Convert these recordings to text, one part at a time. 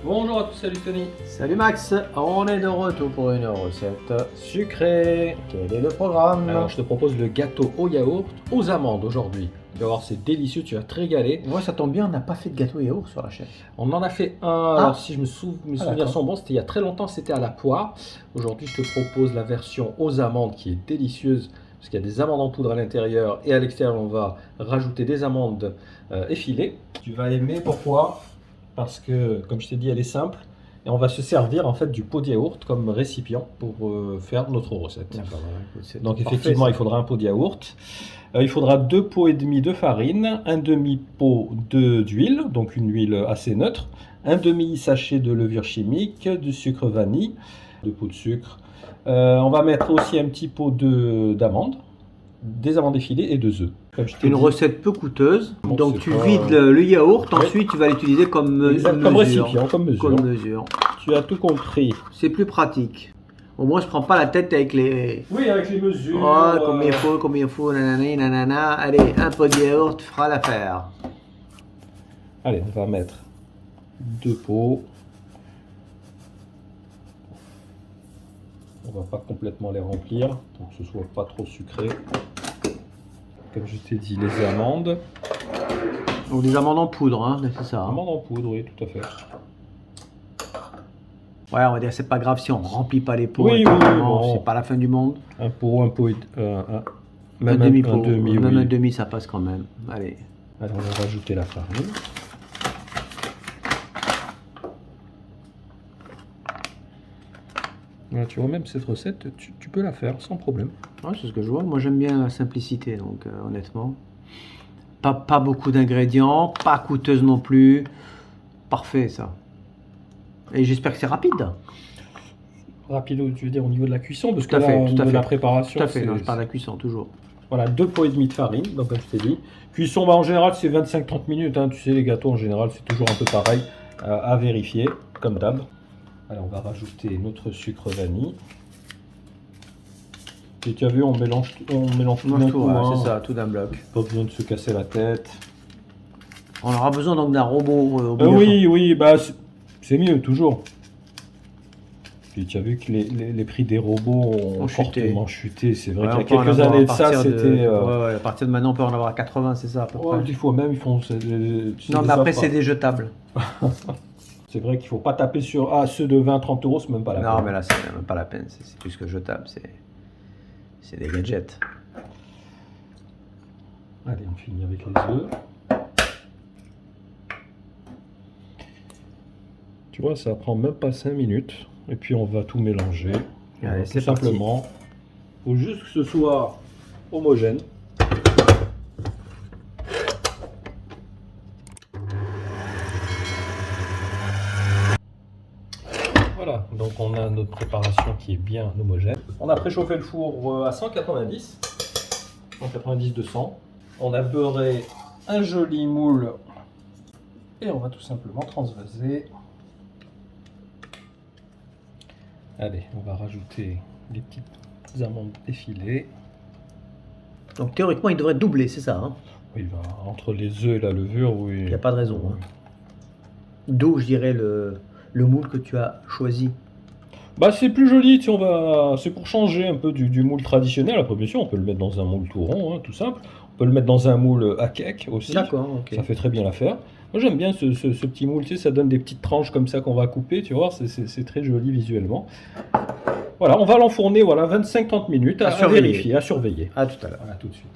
Bonjour à tous, salut Tony. Salut Max, on est de retour pour une recette sucrée. Quel est le programme? Alors je te propose le gâteau au yaourt aux amandes aujourd'hui. Tu vas voir, c'est délicieux, tu vas te régaler. Ouais, ça tombe bien, on n'a pas fait de gâteau yaourt sur la chaîne. On en a fait un, alors si mes souvenirs sont bons, c'était il y a très longtemps, c'était à la poire. Aujourd'hui je te propose la version aux amandes qui est délicieuse. Parce qu'il y a des amandes en poudre à l'intérieur et à l'extérieur on va rajouter des amandes effilées. Tu vas aimer, pourquoi? Parce que, comme je t'ai dit, elle est simple. Et on va se servir en fait du pot de yaourt comme récipient pour faire notre recette. Donc effectivement, il faudra un pot de yaourt. Il faudra 2 pots et demi de farine, un demi-pot d'huile, donc une huile assez neutre, un demi-sachet de levure chimique, du sucre vanille, 2 pots de sucre. On va mettre aussi un petit pot d'amandes, des amandes effilées et 2 œufs. Une recette peu coûteuse. Bon, donc tu vides le yaourt, ensuite tu vas l'utiliser comme récipient, comme mesure. Tu as tout compris. C'est plus pratique. Au moins je prends pas la tête avec les... Oui, avec les mesures. Oh, combien il faut, nanana, nanana. Allez, un pot de yaourt fera l'affaire. Allez, on va mettre 2 pots. On va pas complètement les remplir, pour que ce soit pas trop sucré. Comme je t'ai dit, les amandes. Ou les amandes en poudre, hein, c'est ça. Hein. Amandes en poudre, oui, tout à fait. Ouais, on va dire c'est pas grave si on remplit pas les pots. Oui, bon. C'est pas la fin du monde. Un pot, même un demi-pot. Même un demi, ça passe quand même. Allez. Alors, on va rajouter la farine. Voilà, tu vois, même cette recette, tu peux la faire sans problème. Ouais, c'est ce que je vois. Moi, j'aime bien la simplicité, donc honnêtement. Pas beaucoup d'ingrédients, pas coûteuse non plus. Parfait, ça. Et j'espère que c'est rapide. Rapide, tu veux dire au niveau de la cuisson, parce que tout à fait. La préparation. Tout à fait, non, je parle de la cuisson, toujours. Voilà, 2 pots et demi de farine, donc comme je t'ai dit. Cuisson, en général, c'est 25-30 minutes. Hein. Tu sais, les gâteaux, en général, c'est toujours un peu pareil. À vérifier, comme d'hab. Allez, on va rajouter notre sucre vanille. Et tu as vu, on mélange tout d'un coup. Ouais, c'est ça, tout d'un bloc. Pas besoin de se casser la tête. On aura besoin donc d'un robot. Oui, bah c'est mieux, toujours. Et tu as vu que les prix des robots ont fortement chuté. C'est vrai qu'il y a quelques années de ça, c'était... à partir de maintenant, on peut en avoir à 80, c'est ça à peu près. Des fois même, ils font... Non, mais après, c'est des jetables. C'est vrai qu'il ne faut pas taper sur... Ah, ceux de 20-30 euros, c'est même pas la peine. Non, mais là, c'est même pas la peine. C'est plus que jetable. C'est des gadgets. Allez, on finit avec les œufs. Tu vois, ça prend même pas 5 minutes. Et puis on va tout mélanger. Allez, tout simplement. Il faut juste que ce soit homogène. Voilà, donc on a notre préparation qui est bien homogène. On a préchauffé le four à 190, 190-200. On a beurré un joli moule et on va tout simplement transvaser. Allez, on va rajouter les petites amandes effilées. Donc théoriquement, il devrait doubler, c'est ça, hein? Oui, entre les œufs et la levure, oui. Il n'y a pas de raison. Hein. D'où, je dirais, le moule que tu as choisi. Bah, c'est plus joli, c'est pour changer un peu du moule traditionnel. Après, bien sûr, on peut le mettre dans un moule tout rond, hein, tout simple. On peut le mettre dans un moule à cake aussi. D'accord, ok. Ça fait très bien l'affaire. Moi, j'aime bien ce petit moule, tu sais, ça donne des petites tranches comme ça qu'on va couper, tu vois, c'est très joli visuellement. Voilà, on va l'enfourner, voilà, 25-30 minutes à vérifier, à surveiller. À tout à l'heure. Voilà, tout de suite.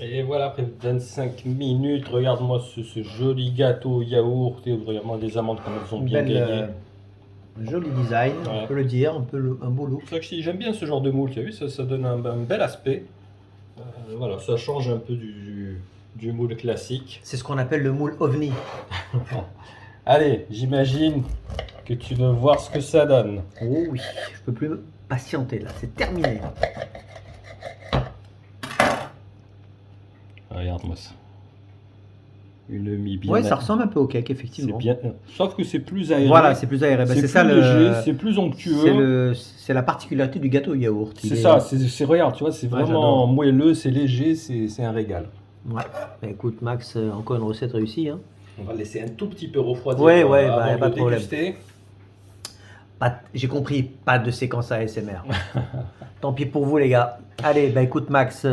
Et voilà, après 25 minutes, regarde-moi ce joli gâteau yaourt, et regarde-moi les amandes comme elles ont bien gagné. Un joli design, ouais. On peut le dire, un beau look. C'est vrai que j'aime bien ce genre de moule, tu as vu, ça donne un bel aspect. Voilà, ça change un peu du moule classique. C'est ce qu'on appelle le moule ovni. Allez, j'imagine que tu veux voir ce que ça donne. Oh oui, je peux plus patienter là, c'est terminé. Regarde-moi ça. Une mie bien. Ouais, ça ressemble un peu au cake, effectivement. Bien... Sauf que c'est plus aéré. Voilà, c'est plus aéré. C'est ça léger, c'est plus onctueux. C'est la particularité du gâteau yaourt. C'est ça, regarde, tu vois, c'est vraiment moelleux, c'est léger, c'est un régal. Ouais, bah, écoute Max, encore une recette réussie. Hein. On va le laisser un tout petit peu refroidir Ouais, avant bah, de pas le de problème. déguster. J'ai compris, pas de séquence ASMR. Tant pis pour vous les gars. Allez, bah écoute Max,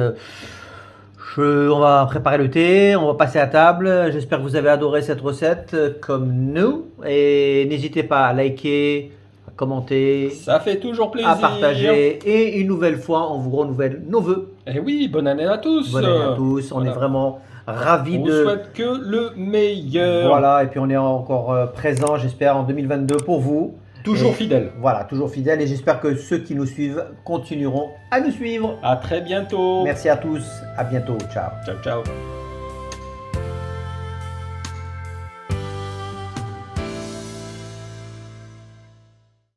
on va préparer le thé, on va passer à table. J'espère que vous avez adoré cette recette comme nous. Et n'hésitez pas à liker, à commenter, Ça fait toujours plaisir. à partager. Et une nouvelle fois, on vous renouvelle nos vœux. Et oui, bonne année à tous. Bonne année à tous. On Voilà. est vraiment ravis On de... vous souhaite que le meilleur. Voilà, et puis on est encore présent, j'espère, en 2022 pour vous. Toujours Et fidèle. Voilà, toujours fidèle. Et j'espère que ceux qui nous suivent continueront à nous suivre. À très bientôt. Merci à tous. À bientôt. Ciao. Ciao, ciao.